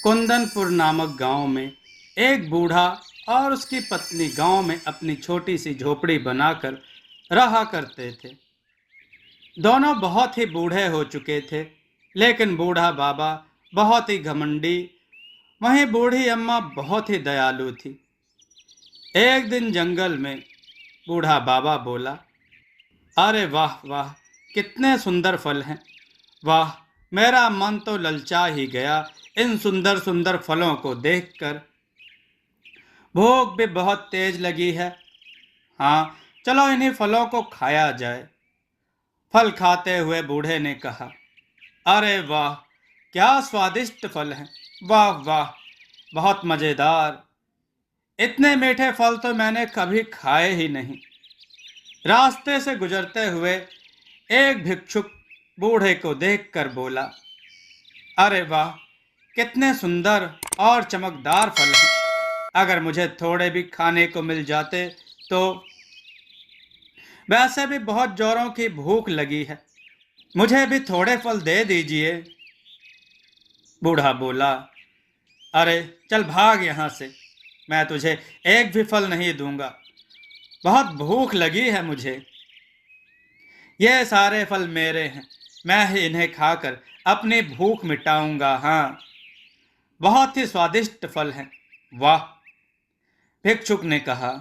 कुंदनपुर नामक गांव में एक बूढ़ा और उसकी पत्नी गांव में अपनी छोटी सी झोपड़ी बनाकर रहा करते थे। दोनों बहुत ही बूढ़े हो चुके थे, लेकिन बूढ़ा बाबा बहुत ही घमंडी, वहीं बूढ़ी अम्मा बहुत ही दयालु थी। एक दिन जंगल में बूढ़ा बाबा बोला, अरे वाह वाह, कितने सुंदर फल हैं। वाह, मेरा मन तो ललचा ही गया इन सुंदर सुंदर फलों को देखकर। भूख भी बहुत तेज लगी है। हाँ, चलो इन्हीं फलों को खाया जाए। फल खाते हुए बूढ़े ने कहा, अरे वाह, क्या स्वादिष्ट फल हैं। वाह वाह, बहुत मज़ेदार। इतने मीठे फल तो मैंने कभी खाए ही नहीं। रास्ते से गुजरते हुए एक भिक्षुक बूढ़े को देखकर बोला, अरे वाह, कितने सुंदर और चमकदार फल हैं। अगर मुझे थोड़े भी खाने को मिल जाते तो। वैसे भी बहुत जोरों की भूख लगी है, मुझे भी थोड़े फल दे दीजिए। बूढ़ा बोला, अरे चल भाग यहाँ से, मैं तुझे एक भी फल नहीं दूंगा। बहुत भूख लगी है मुझे। ये सारे फल मेरे हैं, मैं ही इन्हें खाकर अपनी भूख मिटाऊंगा। हाँ, बहुत ही स्वादिष्ट फल हैं। वाह, भिक्षुक ने कहा,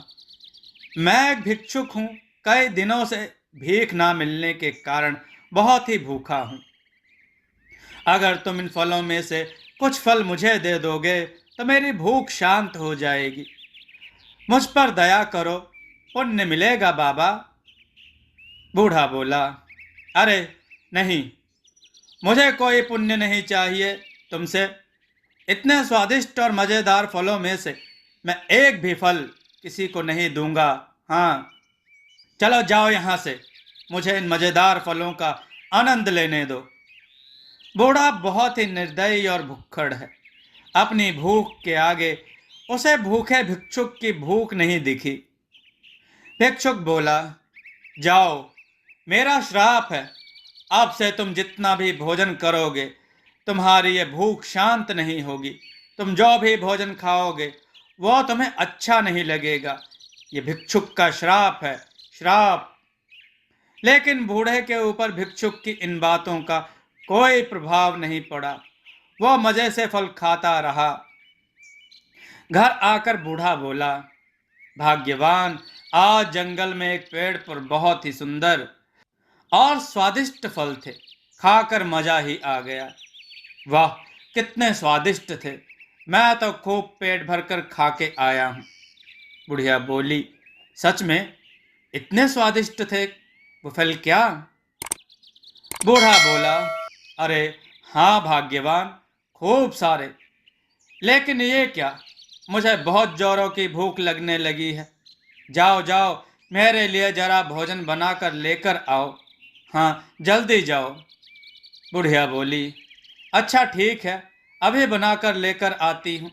मैं एक भिक्षुक हूँ, कई दिनों से भीख ना मिलने के कारण बहुत ही भूखा हूँ। अगर तुम इन फलों में से कुछ फल मुझे दे दोगे तो मेरी भूख शांत हो जाएगी। मुझ पर दया करो, पुण्य मिलेगा बाबा। बूढ़ा बोला, अरे नहीं, मुझे कोई पुण्य नहीं चाहिए तुमसे। इतने स्वादिष्ट और मज़ेदार फलों में से मैं एक भी फल किसी को नहीं दूंगा। हाँ, चलो जाओ यहाँ से, मुझे इन मज़ेदार फलों का आनंद लेने दो। बूढ़ा बहुत ही निर्दयी और भुक्खड़ है। अपनी भूख के आगे उसे भूखे भिक्षुक की भूख नहीं दिखी। भिक्षुक बोला, जाओ, मेरा श्राप है, अब से तुम जितना भी भोजन करोगे तुम्हारी ये भूख शांत नहीं होगी। तुम जो भी भोजन खाओगे वो तुम्हें अच्छा नहीं लगेगा। ये भिक्षुक का श्राप है, श्राप। लेकिन बूढ़े के ऊपर भिक्षुक की इन बातों का कोई प्रभाव नहीं पड़ा। वो मजे से फल खाता रहा। घर आकर बूढ़ा बोला, भाग्यवान, आज जंगल में एक पेड़ पर बहुत ही सुंदर और स्वादिष्ट फल थे, खाकर मजा ही आ गया। वाह, कितने स्वादिष्ट थे, मैं तो खूब पेट भरकर खा के आया हूँ। बुढ़िया बोली, सच में इतने स्वादिष्ट थे वो फल क्या? बूढ़ा बोला, अरे हाँ भाग्यवान, खूब सारे। लेकिन ये क्या, मुझे बहुत जोरों की भूख लगने लगी है। जाओ जाओ, मेरे लिए जरा भोजन बनाकर लेकर आओ। हाँ, जल्दी जाओ। बुढ़िया बोली, अच्छा ठीक है, अभी बनाकर लेकर आती हूँ।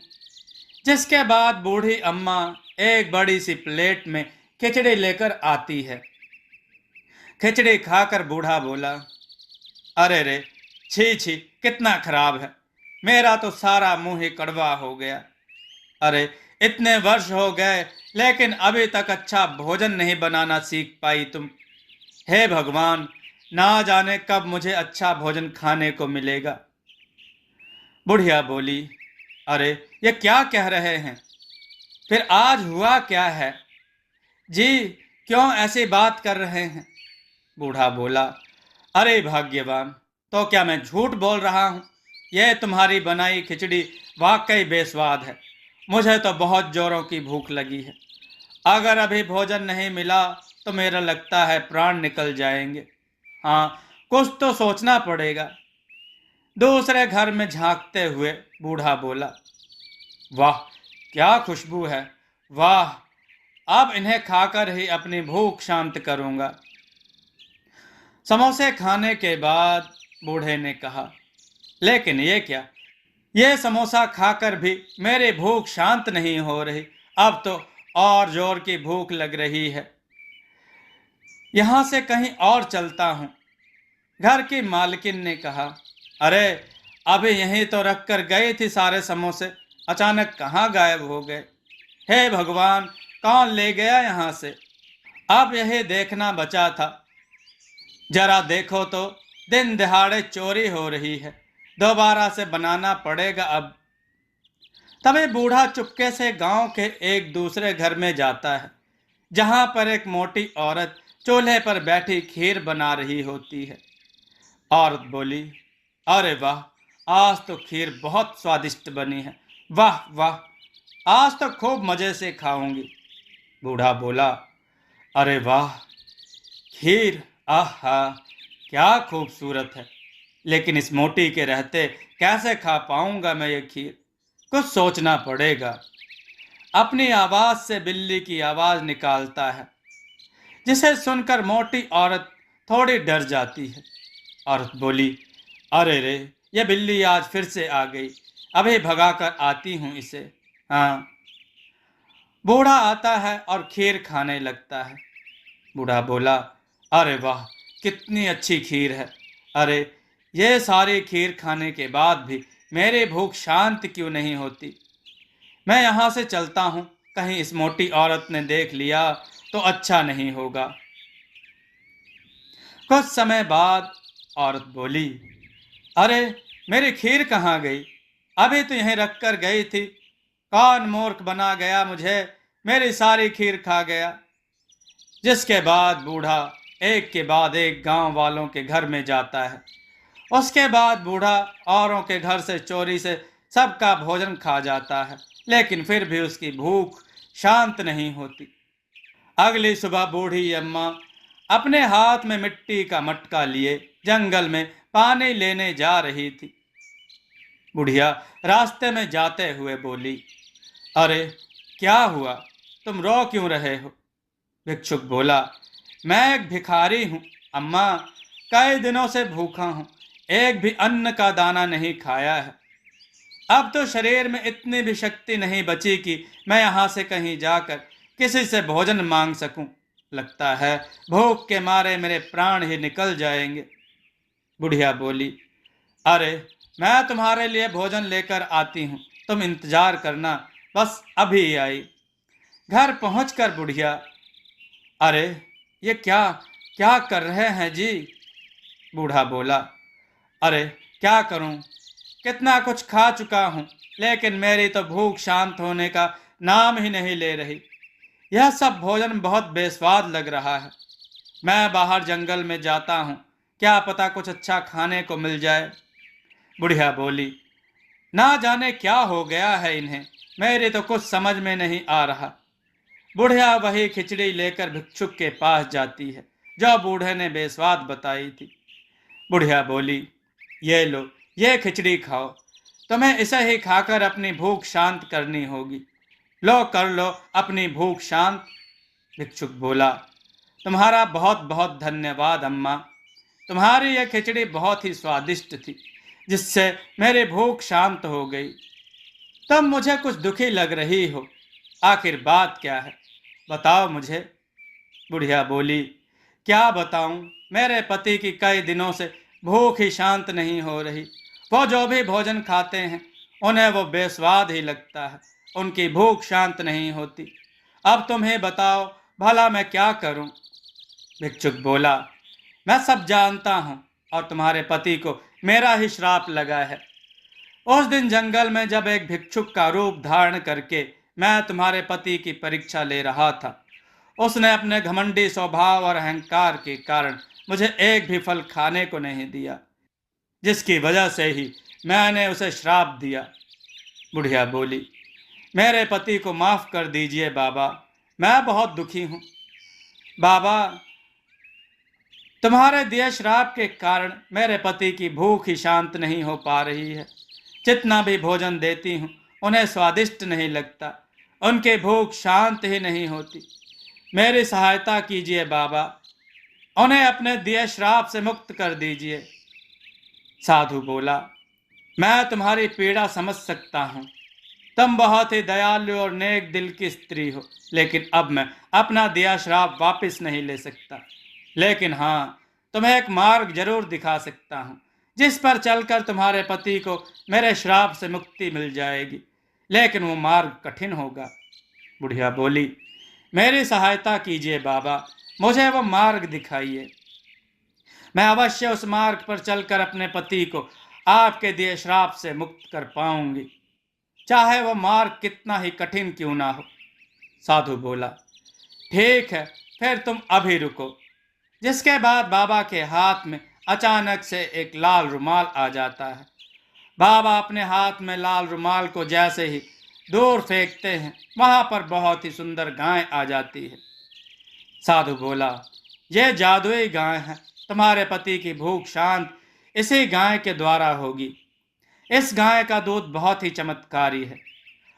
जिसके बाद बूढ़ी अम्मा एक बड़ी सी प्लेट में खिचड़ी लेकर आती है। खिचड़ी खाकर बूढ़ा बोला, अरे रे, छी छी, कितना खराब है, मेरा तो सारा मुंह ही कड़वा हो गया। अरे, इतने वर्ष हो गए लेकिन अभी तक अच्छा भोजन नहीं बनाना सीख पाई तुम। हे भगवान, ना जाने कब मुझे अच्छा भोजन खाने को मिलेगा। बुढ़िया बोली, अरे ये क्या कह रहे हैं, फिर आज हुआ क्या है? जी, क्यों ऐसी बात कर रहे हैं? बूढ़ा बोला, अरे भाग्यवान, तो क्या मैं झूठ बोल रहा हूँ? यह तुम्हारी बनाई खिचड़ी वाकई बेस्वाद है। मुझे तो बहुत जोरों की भूख लगी है। अगर अभी भोजन नहीं मिला तो मेरा लगता है प्राण निकल जाएंगे। हाँ, कुछ तो सोचना पड़ेगा। दूसरे घर में झांकते हुए बूढ़ा बोला, वाह, क्या खुशबू है। वाह, अब इन्हें खाकर ही अपनी भूख शांत करूंगा। समोसे खाने के बाद बूढ़े ने कहा, लेकिन ये क्या, ये समोसा खाकर भी मेरी भूख शांत नहीं हो रही। अब तो और जोर की भूख लग रही है। यहाँ से कहीं और चलता हूँ। घर की मालकिन ने कहा, अरे अभी यहीं तो रख कर गई थी सारे समोसे, अचानक कहाँ गायब हो गए। हे भगवान, कौन ले गया यहाँ से? अब यही देखना बचा था। जरा देखो तो, दिन दहाड़े चोरी हो रही है, दोबारा से बनाना पड़ेगा अब। तभी बूढ़ा चुपके से गांव के एक दूसरे घर में जाता है, जहां पर एक मोटी औरत चूल्हे पर बैठी खीर बना रही होती है। औरत बोली, अरे वाह, आज तो खीर बहुत स्वादिष्ट बनी है। वाह वाह, आज तो खूब मजे से खाऊंगी। बूढ़ा बोला, अरे वाह, खीर, आहा, क्या खूबसूरत है। लेकिन इस मोटी के रहते कैसे खा पाऊंगा मैं ये खीर? कुछ सोचना पड़ेगा। अपनी आवाज से बिल्ली की आवाज निकालता है, जिसे सुनकर मोटी औरत थोड़ी डर जाती है। औरत बोली, अरे रे, ये बिल्ली आज फिर से आ गई, अभी भगा कर आती हूँ इसे। हाँ। बूढ़ा आता है और खीर खाने लगता है। बूढ़ा बोला, अरे वाह, कितनी अच्छी खीर है। अरे, ये सारी खीर खाने के बाद भी मेरी भूख शांत क्यों नहीं होती? मैं यहाँ से चलता हूँ, कहीं इस मोटी औरत ने देख लिया तो अच्छा नहीं होगा। कुछ समय बाद औरत बोली, अरे, मेरी खीर कहाँ गई? अभी तो यहीं रख कर गई थी। कौन मूर्ख बना गया मुझे, मेरी सारी खीर खा गया। जिसके बाद बूढ़ा एक के बाद एक गांव वालों के घर में जाता है। उसके बाद बूढ़ा औरों के घर से चोरी से सबका भोजन खा जाता है, लेकिन फिर भी उसकी भूख शांत नहीं होती। अगली सुबह बूढ़ी अम्मा अपने हाथ में मिट्टी का मटका लिए जंगल में पानी लेने जा रही थी। बुढ़िया रास्ते में जाते हुए बोली, अरे, क्या हुआ, तुम रो क्यों रहे हो? भिक्षुक बोला, मैं एक भिखारी हूँ अम्मा, कई दिनों से भूखा हूँ, एक भी अन्न का दाना नहीं खाया है। अब तो शरीर में इतनी भी शक्ति नहीं बची कि मैं यहाँ से कहीं जाकर किसी से भोजन मांग सकूं। लगता है भूख के मारे मेरे प्राण ही निकल जाएंगे। बुढ़िया बोली, अरे, मैं तुम्हारे लिए भोजन लेकर आती हूँ, तुम इंतजार करना, बस अभी आई। घर पहुंचकर बुढ़िया, अरे, ये क्या क्या कर रहे हैं जी? बूढ़ा बोला, अरे, क्या करूं, कितना कुछ खा चुका हूं, लेकिन मेरी तो भूख शांत होने का नाम ही नहीं ले रही। यह सब भोजन बहुत बेस्वाद लग रहा है। मैं बाहर जंगल में जाता हूँ, क्या पता कुछ अच्छा खाने को मिल जाए। बुढ़िया बोली, ना जाने क्या हो गया है इन्हें, मेरे तो कुछ समझ में नहीं आ रहा। बुढ़िया वही खिचड़ी लेकर भिक्षुक के पास जाती है, जो बूढ़े ने बेस्वाद बताई थी। बुढ़िया बोली, ये लो, ये खिचड़ी खाओ, तुम्हें इसे ही खाकर अपनी भूख शांत करनी होगी। लो, कर लो अपनी भूख शांत। भिक्षुक बोला, तुम्हारा बहुत बहुत धन्यवाद अम्मा, तुम्हारी यह खिचड़ी बहुत ही स्वादिष्ट थी, जिससे मेरी भूख शांत हो गई। तुम मुझे कुछ दुखी लग रही हो, आखिर बात क्या है, बताओ मुझे। बुढ़िया बोली, क्या बताऊं, मेरे पति की कई दिनों से भूख ही शांत नहीं हो रही। वो जो भी भोजन खाते हैं उन्हें वो बेस्वाद ही लगता है, उनकी भूख शांत नहीं होती। अब तुम्हें बताओ, भला मैं क्या करूं? भिक्षुक बोला, मैं सब जानता हूं, और तुम्हारे पति को मेरा ही श्राप लगा है। उस दिन जंगल में जब एक भिक्षुक का रूप धारण करके मैं तुम्हारे पति की परीक्षा ले रहा था, उसने अपने घमंडी स्वभाव और अहंकार के कारण मुझे एक भी फल खाने को नहीं दिया, जिसकी वजह से ही मैंने उसे श्राप दिया। बुढ़िया बोली, मेरे पति को माफ कर दीजिए बाबा, मैं बहुत दुखी हूँ। बाबा, तुम्हारे दिए श्राप के कारण मेरे पति की भूख ही शांत नहीं हो पा रही है। जितना भी भोजन देती हूँ उन्हें स्वादिष्ट नहीं लगता, उनकी भूख शांत ही नहीं होती। मेरी सहायता कीजिए बाबा, उन्हें अपने दिए श्राप से मुक्त कर दीजिए। साधु बोला, मैं तुम्हारी पीड़ा समझ सकता हूँ, तुम बहुत ही दयालु और नेक दिल की स्त्री हो, लेकिन अब मैं अपना दिया श्राप वापस नहीं ले सकता। लेकिन हाँ, तुम्हें एक मार्ग जरूर दिखा सकता हूँ, जिस पर चलकर तुम्हारे पति को मेरे श्राप से मुक्ति मिल जाएगी, लेकिन वो मार्ग कठिन होगा। बुढ़िया बोली, मेरी सहायता कीजिए बाबा, मुझे वो मार्ग दिखाइए। मैं अवश्य उस मार्ग पर चलकर अपने पति को आपके दिए श्राप से मुक्त कर पाऊंगी, चाहे वो मार्ग कितना ही कठिन क्यों ना हो। साधु बोला, ठीक है, फिर तुम अभी रुको। जिसके बाद बाबा के हाथ में अचानक से एक लाल रुमाल आ जाता है। बाबा अपने हाथ में लाल रुमाल को जैसे ही दूर फेंकते हैं, वहां पर बहुत ही सुंदर गाय आ जाती है। साधु बोला, यह जादुई गाय है, तुम्हारे पति की भूख शांत इसी गाय के द्वारा होगी। इस गाय का दूध बहुत ही चमत्कारी है।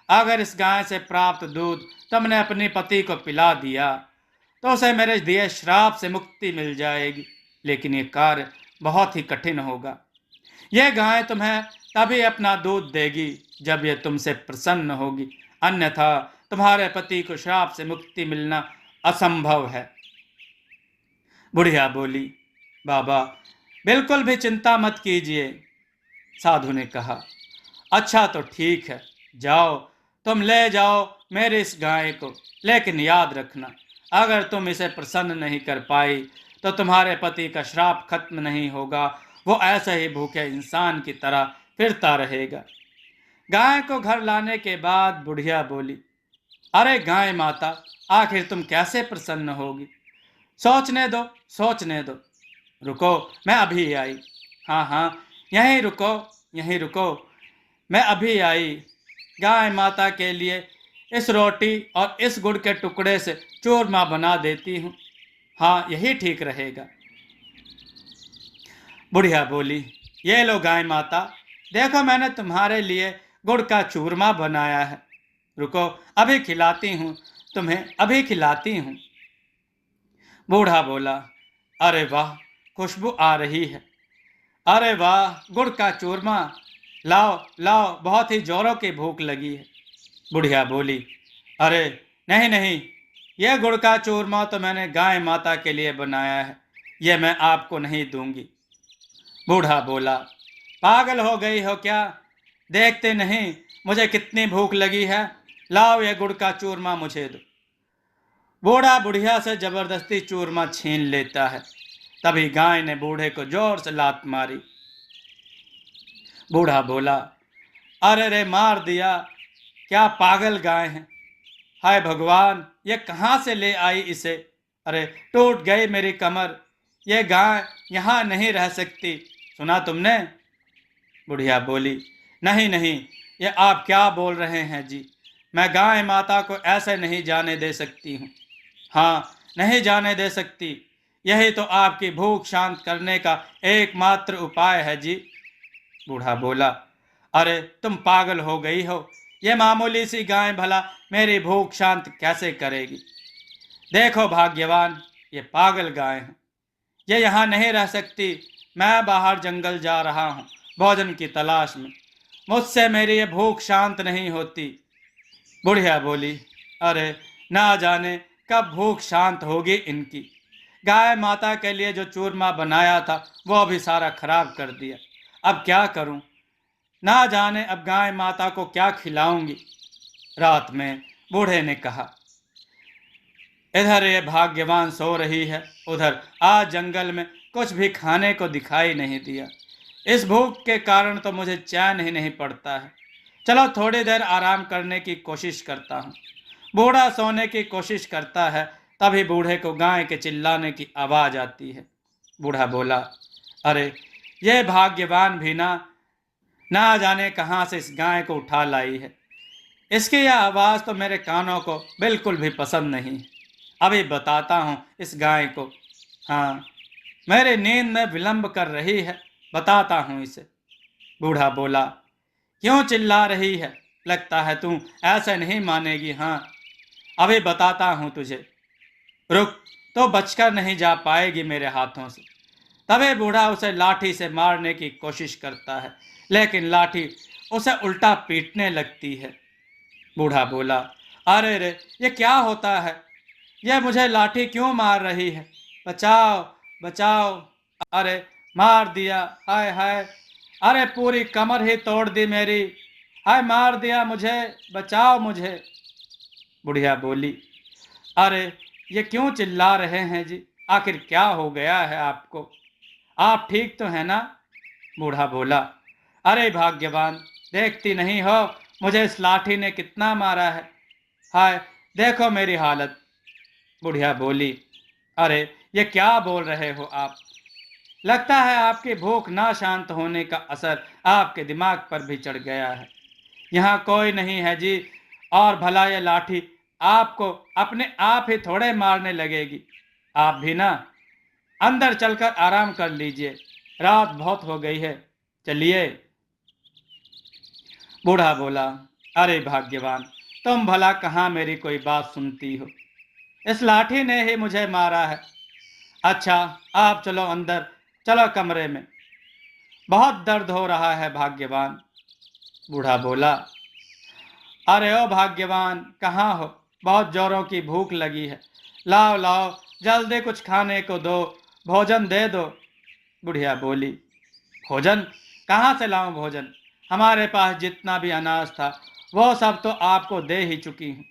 अगर इस गाय से प्राप्त दूध तुमने अपने पति को पिला दिया तो उसे मेरे दिए श्राप से मुक्ति मिल जाएगी, लेकिन ये कार्य बहुत ही कठिन होगा। यह गाय तुम्हें तभी अपना दूध देगी जब यह तुमसे प्रसन्न होगी, अन्यथा तुम्हारे पति को श्राप से मुक्ति मिलना असंभव है। बुढ़िया बोली, बाबा बिल्कुल भी चिंता मत कीजिए। साधु ने कहा, अच्छा तो ठीक है, जाओ, तुम ले जाओ मेरे इस गाय को, लेकिन याद रखना, अगर तुम इसे प्रसन्न नहीं कर पाई तो तुम्हारे पति का श्राप खत्म नहीं होगा, वो ऐसे ही भूखे इंसान की तरह फिरता रहेगा। गाय को घर लाने के बाद बुढ़िया बोली, अरे गाय माता, आखिर तुम कैसे प्रसन्न होगी? सोचने दो, सोचने दो। रुको, मैं अभी आई। हाँ हाँ, यहीं रुको, यहीं रुको, मैं अभी आई। गाय माता के लिए इस रोटी और इस गुड़ के टुकड़े से चूरमा बना देती हूँ। हाँ, यही ठीक रहेगा। बुढ़िया बोली, ये लो गाय माता, देखो मैंने तुम्हारे लिए गुड़ का चूरमा बनाया है। रुको, अभी खिलाती हूँ तुम्हें, अभी खिलाती हूँ। बूढ़ा बोला, अरे वाह, खुशबू आ रही है। अरे वाह, गुड़ का चूरमा, लाओ लाओ, बहुत ही जोरों की भूख लगी है। बुढ़िया बोली, अरे नहीं नहीं, यह गुड़ का चूरमा तो मैंने गाय माता के लिए बनाया है, यह मैं आपको नहीं दूंगी। बूढ़ा बोला, पागल हो गई हो क्या? देखते नहीं मुझे कितनी भूख लगी है, लाओ यह गुड़ का चूरमा मुझे दो। बूढ़ा बुढ़िया से जबरदस्ती चूरमा छीन लेता है। तभी गाय ने बूढ़े को जोर से लात मारी। बूढ़ा बोला, अरे रे, मार दिया, क्या पागल गाय है। हाय भगवान, ये कहाँ से ले आई इसे? अरे टूट गई मेरी कमर, ये गाय यहाँ नहीं रह सकती। सुना तुमने? बुढ़िया बोली, नहीं नहीं, ये आप क्या बोल रहे हैं जी, मैं गाय माता को ऐसे नहीं जाने दे सकती हूँ। हाँ, नहीं जाने दे सकती, यही तो आपकी भूख शांत करने का एकमात्र उपाय है जी। बूढ़ा बोला, अरे तुम पागल हो गई हो, ये मामूली सी गाय भला मेरी भूख शांत कैसे करेगी? देखो भाग्यवान, ये पागल गाय है, ये यहाँ नहीं रह सकती। मैं बाहर जंगल जा रहा हूँ भोजन की तलाश में, मुझसे मेरी ये भूख शांत नहीं होती। बुढ़िया बोली, अरे ना जाने कब भूख शांत होगी इनकी। गाय माता के लिए जो चूरमा बनाया था वो भी सारा खराब कर दिया, अब क्या करूं? ना जाने अब गाय माता को क्या खिलाऊंगी। रात में बूढ़े ने कहा, इधर ये भाग्यवान सो रही है, उधर आज जंगल में कुछ भी खाने को दिखाई नहीं दिया। इस भूख के कारण तो मुझे चैन ही नहीं पड़ता है। चलो थोड़ी देर आराम करने की कोशिश करता हूँ। बूढ़ा सोने की कोशिश करता है, तभी बूढ़े को गाय के चिल्लाने की आवाज़ आती है। बूढ़ा बोला, अरे ये भाग्यवान भी ना जाने कहाँ से इस गाय को उठा लाई है। इसकी यह आवाज़ तो मेरे कानों को बिल्कुल भी पसंद नहीं। अभी बताता हूँ इस गाय को। हाँ, मेरी नींद में विलंब कर रही है, बताता हूँ इसे। बूढ़ा बोला, क्यों चिल्ला रही है? लगता है तू ऐसे नहीं मानेगी। हाँ, अभी बताता हूँ तुझे, रुक, तो बचकर नहीं जा पाएगी मेरे हाथों से। तभी बूढ़ा उसे लाठी से मारने की कोशिश करता है, लेकिन लाठी उसे उल्टा पीटने लगती है। बूढ़ा बोला, अरे रे, ये क्या होता है? यह मुझे लाठी क्यों मार रही है? बचाओ बचाओ, अरे मार दिया, हाय हाय, अरे पूरी कमर ही तोड़ दी मेरी, हाय मार दिया मुझे, बचाओ मुझे। बुढ़िया बोली, अरे ये क्यों चिल्ला रहे हैं जी, आखिर क्या हो गया है आपको, आप ठीक तो है ना? बूढ़ा बोला, अरे भाग्यवान, देखती नहीं हो मुझे इस लाठी ने कितना मारा है, हाय देखो मेरी हालत। बुढ़िया बोली, अरे ये क्या बोल रहे हो आप, लगता है आपकी भूख ना शांत होने का असर आपके दिमाग पर भी चढ़ गया है। यहाँ कोई नहीं है जी, और भला ये लाठी आपको अपने आप ही थोड़े मारने लगेगी। आप भी ना अंदर चलकर आराम कर लीजिए, रात बहुत हो गई है, चलिए। बूढ़ा बोला, अरे भाग्यवान, तुम भला कहाँ मेरी कोई बात सुनती हो, इस लाठी ने ही मुझे मारा है। अच्छा, आप चलो अंदर, चलो कमरे में, बहुत दर्द हो रहा है भाग्यवान। बूढ़ा बोला, अरे ओ भाग्यवान, कहाँ हो, बहुत जोरों की भूख लगी है, लाओ लाओ जल्दी कुछ खाने को दो, भोजन दे दो। बुढ़िया बोली, भोजन, कहाँ से लाऊं भोजन, हमारे पास जितना भी अनाज था वो सब तो आपको दे ही चुकी हूँ,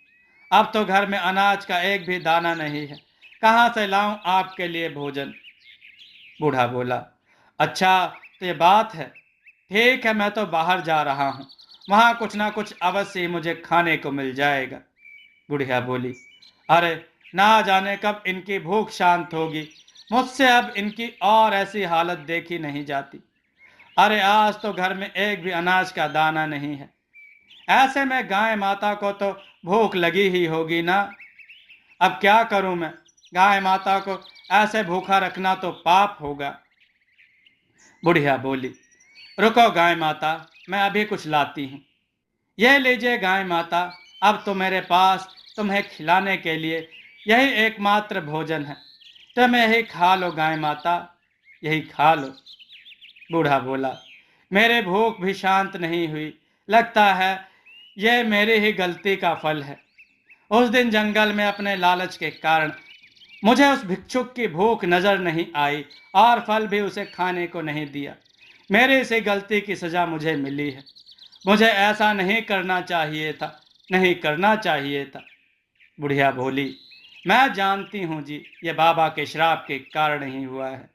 अब तो घर में अनाज का एक भी दाना नहीं है, कहाँ से लाऊं आपके लिए भोजन। बूढ़ा बोला, अच्छा तो ये बात है, ठीक है, मैं तो बाहर जा रहा हूँ, वहाँ कुछ ना कुछ अवश्य ही मुझे खाने को मिल जाएगा। बुढ़िया बोली, अरे ना जाने कब इनकी भूख शांत होगी, मुझसे अब इनकी और ऐसी हालत देखी नहीं जाती। अरे आज तो घर में एक भी अनाज का दाना नहीं है, ऐसे में गाय माता को तो भूख लगी ही होगी ना। अब क्या करूं मैं, गाय माता को ऐसे भूखा रखना तो पाप होगा। बुढ़िया बोली, रुको गाय माता, मैं अभी कुछ लाती हूँ। ये लीजिए गाय माता, अब तो मेरे पास तुम्हें खिलाने के लिए यही एकमात्र भोजन है, तुम यही खा लो गाय माता, यही खा लो। बूढ़ा बोला, मेरे भूख भी शांत नहीं हुई, लगता है यह मेरी ही गलती का फल है। उस दिन जंगल में अपने लालच के कारण मुझे उस भिक्षुक की भूख नजर नहीं आई और फल भी उसे खाने को नहीं दिया, मेरी इसी गलती की सजा मुझे मिली है। मुझे ऐसा नहीं करना चाहिए था, नहीं करना चाहिए था। बुढ़िया बोली, मैं जानती हूँ जी, ये बाबा के श्राप के कारण ही हुआ है,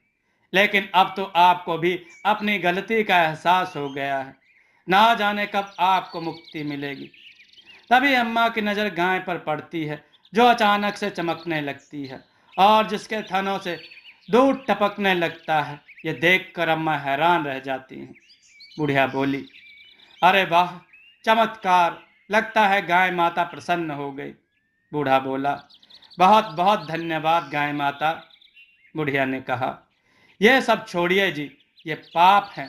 लेकिन अब तो आपको भी अपनी गलती का एहसास हो गया है, ना जाने कब आपको मुक्ति मिलेगी। तभी अम्मा की नज़र गाय पर पड़ती है, जो अचानक से चमकने लगती है और जिसके थनों से दूध टपकने लगता है। ये देखकर अम्मा हैरान रह जाती हैं। बुढ़िया बोली, अरे वाह, चमत्कार, लगता है गाय माता प्रसन्न हो गई। बूढ़ा बोला, बहुत बहुत धन्यवाद गाय माता। बुढ़िया ने कहा, यह सब छोड़िए जी, ये पाप है,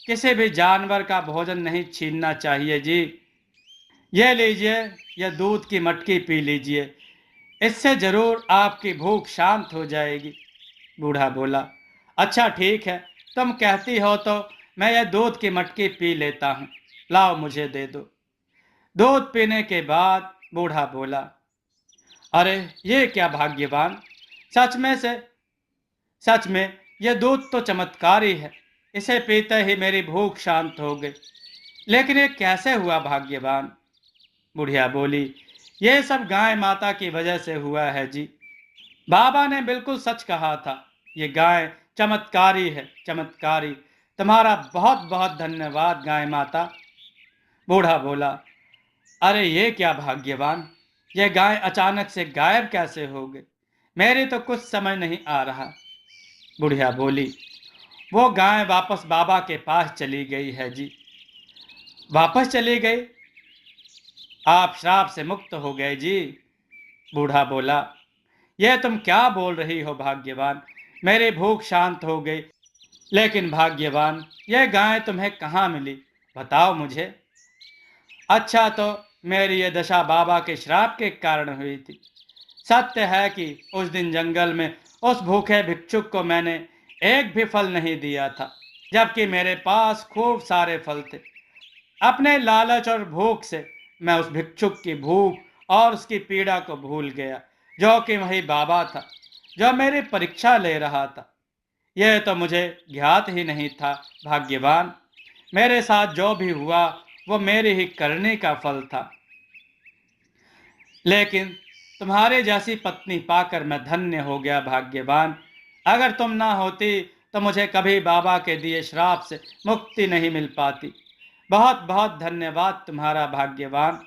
किसी भी जानवर का भोजन नहीं छीनना चाहिए जी। ये लीजिए, यह दूध की मटकी पी लीजिए, इससे जरूर आपकी भूख शांत हो जाएगी। बूढ़ा बोला, अच्छा ठीक है, तुम कहती हो तो मैं यह दूध की मटकी पी लेता हूँ, लाओ मुझे दे दो। दूध पीने के बाद बूढ़ा बोला, अरे ये क्या भाग्यवान, सच में से सच में यह दूध तो चमत्कारी है, इसे पीते ही मेरी भूख शांत हो गई, लेकिन ये कैसे हुआ भाग्यवान। बुढ़िया बोली, ये सब गाय माता की वजह से हुआ है जी, बाबा ने बिल्कुल सच कहा था, ये गाय चमत्कारी है, चमत्कारी, तुम्हारा बहुत बहुत धन्यवाद गाय माता। बूढ़ा बोला, अरे ये क्या भाग्यवान, ये गाय अचानक से गायब कैसे हो गई, मेरी तो कुछ समझ नहीं आ रहा। बुढ़िया बोली, वो गाय वापस बाबा के पास चली गई है जी। वापस चली गई, आप श्राप से मुक्त हो गए जी। बूढ़ा बोला, यह तुम क्या बोल रही हो भाग्यवान, मेरी भूख शांत हो गई, लेकिन भाग्यवान यह गाय तुम्हें कहाँ मिली, बताओ मुझे। अच्छा तो मेरी ये दशा बाबा के श्राप के कारण हुई थी। सत्य है कि उस दिन जंगल में उस भूखे भिक्षुक को मैंने एक भी फल नहीं दिया था, जबकि मेरे पास खूब सारे फल थे। अपने लालच और भूख से मैं उस भिक्षुक की भूख और उसकी पीड़ा को भूल गया, जो कि वही बाबा था, जो मेरी परीक्षा ले रहा था। यह तो मुझे ज्ञात ही नहीं था भाग्यवान। मेरे साथ जो भी हुआ वो मेरी ही करने का फल था। लेकिन तुम्हारे जैसी पत्नी पाकर मैं धन्य हो गया भाग्यवान। अगर तुम ना होती तो मुझे कभी बाबा के दिए श्राप से मुक्ति नहीं मिल पाती। बहुत बहुत धन्यवाद तुम्हारा भाग्यवान।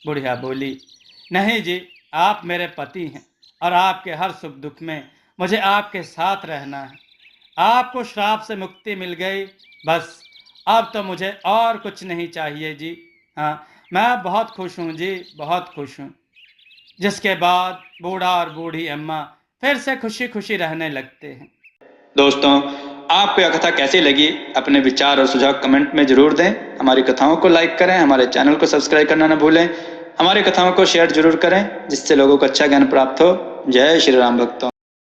बुढ़िया बोली, नहीं जी, आप मेरे पति हैं और आपके हर सुख दुख में मुझे आपके साथ रहना है। आपको श्राप से मुक्ति मिल गई, बस अब तो मुझे और कुछ नहीं चाहिए जी। हाँ, मैं बहुत खुश हूँ जी, बहुत खुश हूँ। जिसके बाद बूढ़ा और बूढ़ी अम्मा फिर से खुशी खुशी रहने लगते हैं। दोस्तों, आपको यह कथा कैसी लगी? अपने विचार और सुझाव कमेंट में जरूर दें। हमारी कथाओं को लाइक करें, हमारे चैनल को सब्सक्राइब करना न भूलें। हमारी कथाओं को शेयर जरूर करें जिससे लोगों को अच्छा ज्ञान प्राप्त हो। जय श्री राम भक्तों।